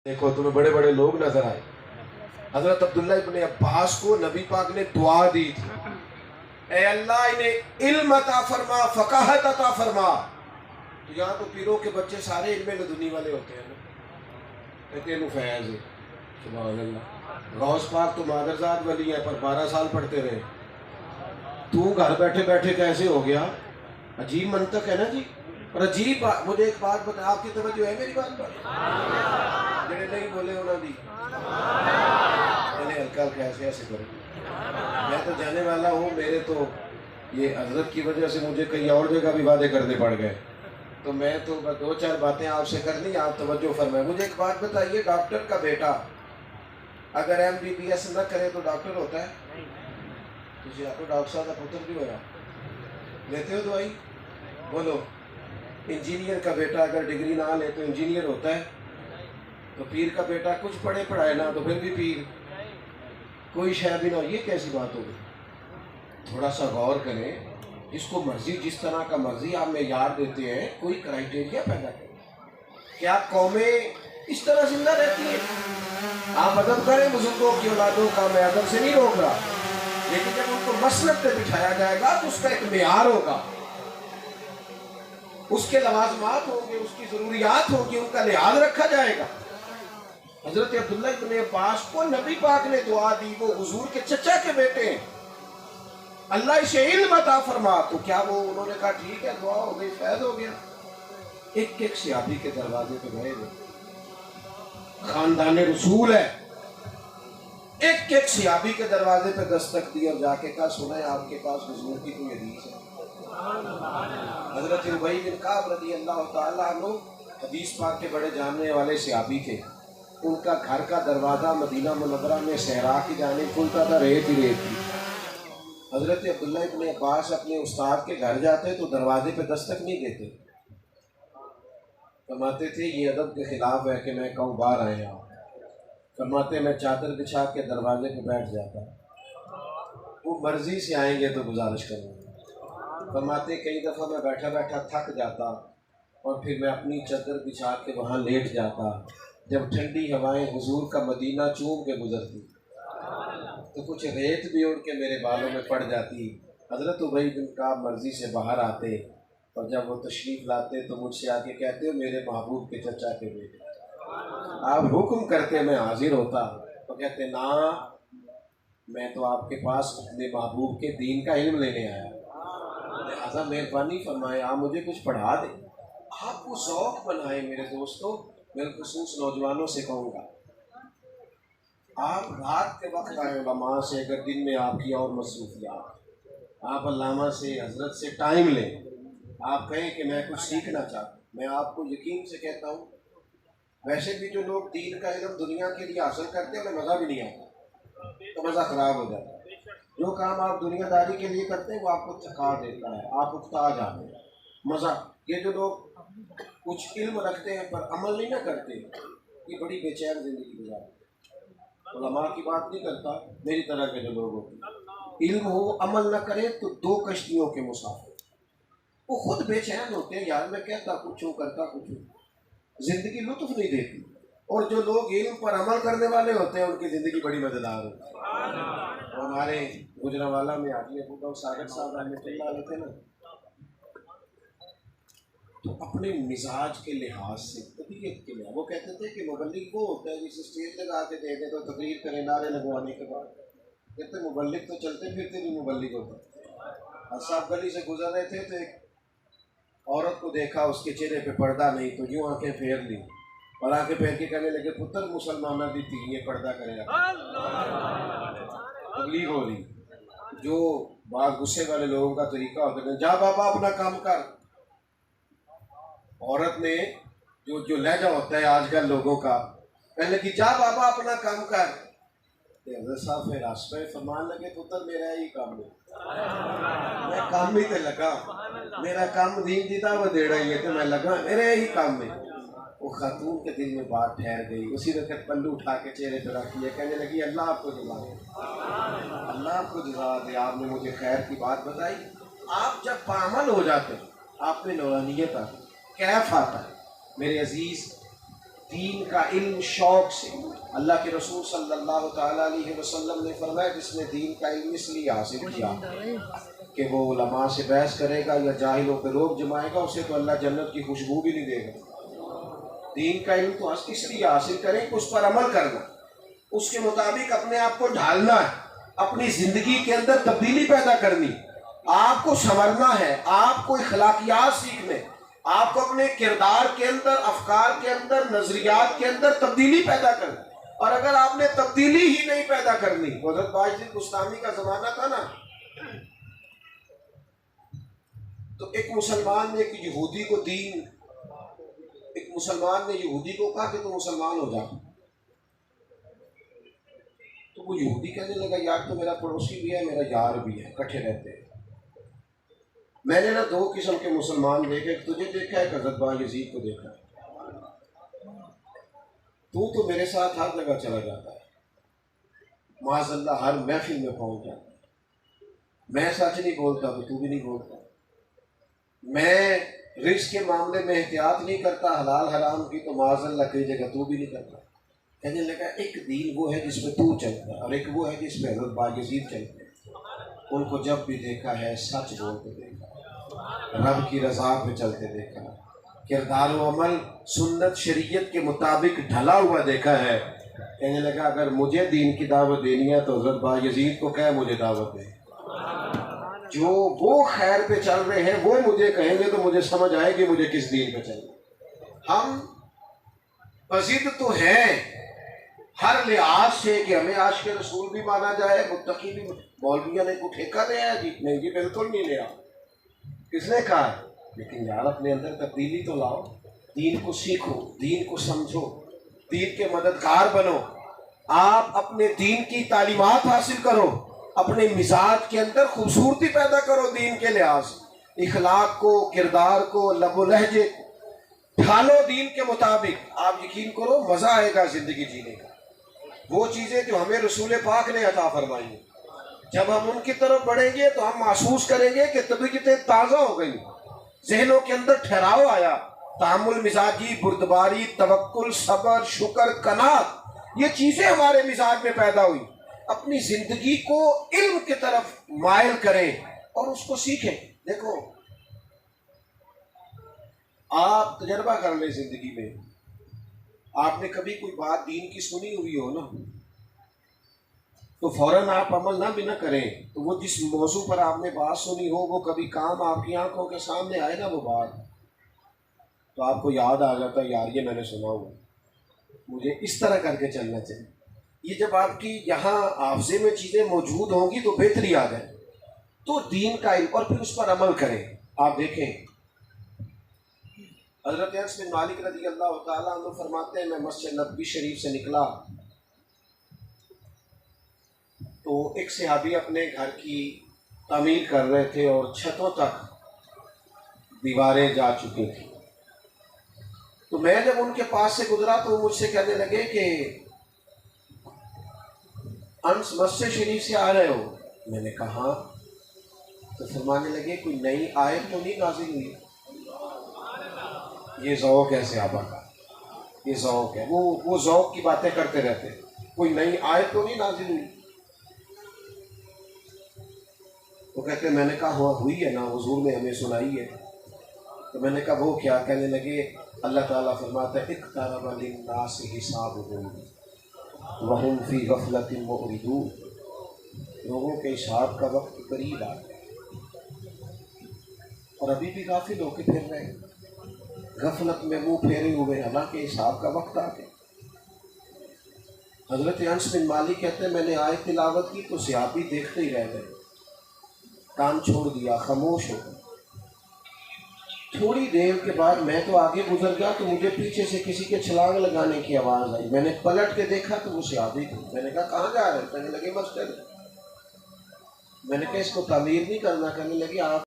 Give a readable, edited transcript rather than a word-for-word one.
دیکھو تمہیں بڑے بڑے لوگ نظر آئے. حضرت عبداللہ ابن عباس کو نبی پاک نے دعا دی تھی, اے اللہ انہیں علم عطا فرما, فقاہت عطا فرما. تو یہاں تو پیروں کے بچے سارے علم لدنی والے ہوتے ہیں نا, کہتے ہیں فیض ہے. سبحان اللہ. غوث پاک تو مادرزاد ولی ہے پر 12 سال پڑھتے رہے. تو گھر بیٹھے بیٹھے کیسے ہو گیا؟ عجیب منطق ہے نا جی. اور عجیب بات, مجھے ایک بات بتا, آپ کی توجہ ہے میری بات پر؟ جڑے نہیں بولے انہوں نے ہلکا ہلکا ایسے کرو. میں تو جانے والا ہوں, میرے تو یہ حضرت کی وجہ سے مجھے کئی اور جگہ بھی وعدے کرنے پڑ گئے, تو میں تو 2-4 باتیں آپ سے کرنی, آپ توجہ فرمائیں. مجھے ایک بات بتائیے, ڈاکٹر کا بیٹا اگر MBBS نہ کرے تو ڈاکٹر ہوتا ہے؟ تجھے آپ کو ڈاکٹر صاحب کا پتر بھی ہو رہا, لیتے ہو دوائی؟ بولو. انجینئر کا بیٹا اگر ڈگری نہ لے تو انجینئر ہوتا ہے؟ تو پیر کا بیٹا کچھ پڑھے پڑھائے نہ تو پھر بھی پیر, کوئی شے بھی نہ ہو. یہ کیسی بات ہوگی؟ تھوڑا سا غور کریں. جس کو مرضی, جس طرح کا مرضی آپ معیار دیتے ہیں, کوئی کرائٹیریا پیدا کریں. کیا قومیں اس طرح زندہ رہتی ہیں؟ آپ ادب کریں بزرگوں کی اولادوں کا, میں ادب سے نہیں روک رہا, لیکن جب ان کو مسلک پہ بٹھایا جائے گا تو اس کا ایک معیار ہوگا, اس کے لوازمات ہوں گے, اس کی ضروریات ہوں گی, ان کا لحاظ رکھا جائے گا. حضرت عبداللہ ابن عباس کو نبی پاک نے دعا دی, وہ حضور کے چچا کے بیٹے ہیں, اللہ اسے علم عطا فرما. تو کیا وہ انہوں نے کہا ٹھیک ہے دعا ہو گئی, فیض ہو گیا؟ ایک ایک صحابی کے دروازے پہ گئے وہ, خاندان رسول ہے, ایک ایک صحابی کے دروازے پہ دستک دی اور جا کے کہا سنیں آپ کے پاس حضور کی کوئی حدیث ہے؟ حضرت ابی بن کعب رضی اللہ تعالیٰ عنہ حدیث پاک کے بڑے جاننے والے صحابی تھے. ان کا گھر کا دروازہ مدینہ منورہ میں صحرا کی جانب کھلتا تھا, ریت ہی ریت تھی. حضرت عبداللہ ابن عباس اپنے استاد کے گھر جاتے تو دروازے پہ دستک نہیں دیتے, فرماتے تھے یہ ادب کے خلاف ہے کہ میں کہوں باہر آئے آپ. فرماتے میں چادر بچھا کے دروازے پہ بیٹھ جاتا, وہ مرضی سے آئیں گے تو گزارش کروں گا. فرماتے کئی دفعہ میں بیٹھا بیٹھا تھک جاتا اور پھر میں اپنی چادر بچھا کے وہاں لیٹ جاتا. جب ٹھنڈی ہوائیں حضور کا مدینہ چوم کے گزرتی تو کچھ ریت بھی اڑ کے میرے بالوں میں پڑ جاتی. حضرت ابی بن کعب مرضی سے باہر آتے اور جب وہ تشریف لاتے تو مجھ سے آ کے کہتے ہو میرے محبوب کے چچا کے بیٹے, آپ حکم کرتے میں حاضر ہوتا. تو کہتے نا, میں تو آپ کے پاس اپنے محبوب کے دین کا علم لینے آیا, لہٰذا مہربانی فرمائے آپ مجھے کچھ پڑھا دیں. آپ کو ذوق بنائے میرے دوستوں, بالخصوص نوجوانوں سے کہوں گا, آپ رات کے وقت آئے علماء سے, اگر دن میں آپ کی اور مصروفیات, آپ علامہ سے حضرت سے ٹائم لیں, آپ کہیں کہ میں کچھ سیکھنا چاہتا ہوں. میں آپ کو یقین سے کہتا ہوں ویسے بھی جو لوگ دین کا علم دنیا کے لیے حاصل کرتے ہیں انہیں مزہ بھی نہیں آتا, تو مزہ خراب ہو جاتا ہے. جو کام آپ دنیا داری کے لیے کرتے ہیں وہ آپ کو تھکا دیتا ہے, آپ اکتا جاتے ہیں. مزہ, یہ جو لوگ کچھ علم رکھتے ہیں پر عمل نہیں نہ کرتے, یہ بڑی بے چین زندگی گزارتے ہیں. علماء کی بات نہیں کرتا, میری طرح کے جو لوگ ہوتے ہیں, علم ہو عمل نہ کرے تو 2 کشتیوں کے مسافر. وہ خود بے چین ہوتے ہیں, یار میں کہتا کچھ ہوں کرتا کچھ ہوں, زندگی لطف نہیں دیتی. اور جو لوگ علم پر عمل کرنے والے ہوتے ہیں ان کی زندگی بڑی مزیدار ہوتی ہے. ہمارے گجرانوالہ میں حاجی ابو ساگر صاحب رحمۃ اللہ علیہ تھے نا, تو اپنے مزاج کے لحاظ سے, طبیعت کے لحاظ, وہ کہتے تھے کہ مبلغ وہ ہوتا ہے جسے اسٹیج لگا کے دے دے تو تقریر کرے نعرے لگوانے کے بعد. کہتے مبلغ تو چلتے پھرتے بھی مبلغ ہوتا ہے. اور صاحب گلی سے گزر رہے تھے تو ایک عورت کو دیکھا, اس کے چہرے پہ پردہ نہیں, تو یوں آنکھیں پھیر لی اور آنکھیں پھیر کے کہنے لگے پتر مسلمانہ دی تھی یہ پردہ کرے گا. تکلیف ہو رہی. جو بعض غصے والے لوگوں کا طریقہ ہوتا ہے, جا بابا اپنا کام کر. عورت نے جو لہجہ ہوتا ہے آج کل لوگوں کا, کہنے لگی جا بابا اپنا کام کر. حضرت صاحب پھر راستے فرمان لگے پتر میرا ہی کام ہے, میں کام ہی تے لگا, میرا کام دین دی دعوت دے رہی ہے تو میں لگا میرے ہی کام میں. وہ خاتون کے دل میں بات ٹھہر گئی, اسی وقت پلو اٹھا کے چہرے پہ رکھ لیا, کہنے لگی اللہ آپ کو جزا دے, اللہ آپ کو جزا دے, آپ نے مجھے خیر کی بات بتائی. آپ جب پامل ہو جاتے آپ میں نورانیت آتی, کیف آتا ہے. میرے عزیز دین کا علم شوق سے. اللہ کے رسول صلی اللہ تعالیٰ علیہ وسلم نے فرمایا جس نے دین کا علم اس لیے حاصل کیا کہ وہ علماء سے بحث کرے گا یا جاہلوں پہ روب جمائے گا، اسے تو اللہ جنت کی خوشبو بھی نہیں دے گا. دین کا علم تو اس لیے حاصل کریں کہ اس پر عمل کرنا، اس کے مطابق اپنے آپ کو ڈھالنا ہے، اپنی زندگی کے اندر تبدیلی پیدا کرنی، آپ کو سنورنا ہے، آپ کو اخلاقیات سیکھنے، آپ کو اپنے کردار کے اندر، افکار کے اندر، نظریات کے اندر تبدیلی پیدا کرنی. اور اگر آپ نے تبدیلی ہی نہیں پیدا کرنی، حضرت باجد بستامی کا زمانہ تھا نا، تو ایک مسلمان نے ایک یہودی کو کہا کہ تو مسلمان ہو جا. تو وہ یہودی کہنے لگا یار تو میرا پڑوسی بھی ہے، میرا یار بھی ہے، اکٹھے رہتے ہیں. میں نے نا دو قسم کے مسلمان دیکھے، ایک تجھے دیکھا ہے، ایک حضرت بایزید کو دیکھا ہے. تو میرے ساتھ ہر جگہ چلا جاتا ہے، معاذ اللہ ہر محفل میں پہنچ جاتا ہے. میں سچ نہیں بولتا تو بھی نہیں بولتا. میں رزق کے معاملے میں احتیاط نہیں کرتا حلال حرام کی، تو معاذ اللہ کئی جگہ تو بھی نہیں کرتا. کہنے لگا ایک دین وہ ہے جس پہ تو چلتا ہے اور ایک وہ ہے جس پہ حضرت بایزید چلتے ہیں. ان کو جب بھی دیکھا ہے سچ بولتے دیکھا، رب کی رضا پہ چلتے دیکھا، کردار و عمل سنت شریعت کے مطابق ڈھلا ہوا دیکھا ہے. کہنے لگا اگر مجھے دین کی دعوت دینی ہے تو حضرت بایزید کو کہے مجھے دعوت دے. جو وہ خیر پہ چل رہے ہیں وہ مجھے کہیں گے تو مجھے سمجھ آئے گی مجھے کس دین پہ چلنا. ہم پذیر تو ہیں ہر لحاظ سے کہ ہمیں عاشق رسول بھی مانا جائے، متقی بھی. مولویوں نے کوئی ٹھیکہ لیا جی؟ نہیں جی، بالکل نہیں لیا. کس نے کہا؟ لیکن یار اپنے اندر تبدیلی تو لاؤ، دین کو سیکھو، دین کو سمجھو، دین کے مددگار بنو. آپ اپنے دین کی تعلیمات حاصل کرو، اپنے مزاج کے اندر خوبصورتی پیدا کرو، دین کے لحاظ اخلاق کو، کردار کو، لب و لہجے ڈھالو دین کے مطابق. آپ یقین کرو مزہ آئے گا زندگی جینے کا. وہ چیزیں جو ہمیں رسول پاک نے عطا فرمائی ہیں، جب ہم ان کی طرف بڑھیں گے تو ہم محسوس کریں گے کہ طبیعتیں تازہ ہو گئی، ذہنوں کے اندر ٹھہراؤ آیا. تحمل مزاجی، بردباری، توکل، صبر، شکر، قناعت، یہ چیزیں ہمارے مزاج میں پیدا ہوئی. اپنی زندگی کو علم کی طرف مائل کریں اور اس کو سیکھیں. دیکھو آپ تجربہ کر لیں زندگی میں، آپ نے کبھی کوئی بات دین کی سنی ہوئی ہو نا، تو فوراً آپ عمل نہ بھی نہ کریں، تو وہ جس موضوع پر آپ نے بات سنی ہو وہ کبھی کام آپ کی آنکھوں کے سامنے آئے نا وہ بات، تو آپ کو یاد آ جاتا ہے یار یہ میں نے سنا ہوا، مجھے اس طرح کر کے چلنا چاہیے. یہ جب آپ کی یہاں حافظے میں چیزیں موجود ہوں گی تو بہتری آ جائے. تو دین کا علم اور پھر اس پر عمل کریں. آپ دیکھیں حضرت انس بن مالک رضی اللہ تعالیٰ عنہ فرماتے ہیں میں مسجد نبوی شریف سے نکلا تو ایک صحابی اپنے گھر کی تعمیر کر رہے تھے اور چھتوں تک دیواریں جا چکی تھیں. تو میں جب ان کے پاس سے گزرا تو وہ مجھ سے کہنے لگے کہ انس مسجد شریف سے آ رہے ہو؟ میں نے کہا ہاں. تو فرمانے لگے کوئی نئی آیت تو نہیں نازل ہوئی؟ یہ ذوق ہے صحابہ کا، یہ ذوق ہے، وہ ذوق کی باتیں کرتے رہتے ہیں. کوئی نئی آیت تو نہیں نازل ہوئی؟ وہ کہتے میں نے کہا ہوئی ہے نا، حضور نے ہمیں سنائی ہے. تو میں نے کہا وہ کیا؟ کہنے لگے اللہ تعالیٰ فرماتا ہے اقترب للناس حسابهم وهم فی غفلۃ معرضون. لوگوں کے حساب کا وقت قریب آ گیا اور ابھی بھی غافل ہو کے پھر رہے ہیں، غفلت میں منہ پھیرے ہوئے، حالانکہ حساب کا وقت آ گیا. حضرت انس بن مالک کہتے ہیں میں نے آیت تلاوت کی تو صحابی دیکھتے ہی رہ گئے، کام چھوڑ دیا، خاموش ہو گئے. تھوڑی دیر کے بعد میں تو آگے گزر گیا تو مجھے پیچھے سے کسی کے چھلانگ لگانے کی آواز آئی. میں نے پلٹ کے دیکھا تو وہ صحابی تھے. میں نے کہا کہاں جا رہے ہیں؟ کہنے لگے مسجد. میں نے کہا اس کو تعمیر نہیں کرنا. کہنے لگے آپ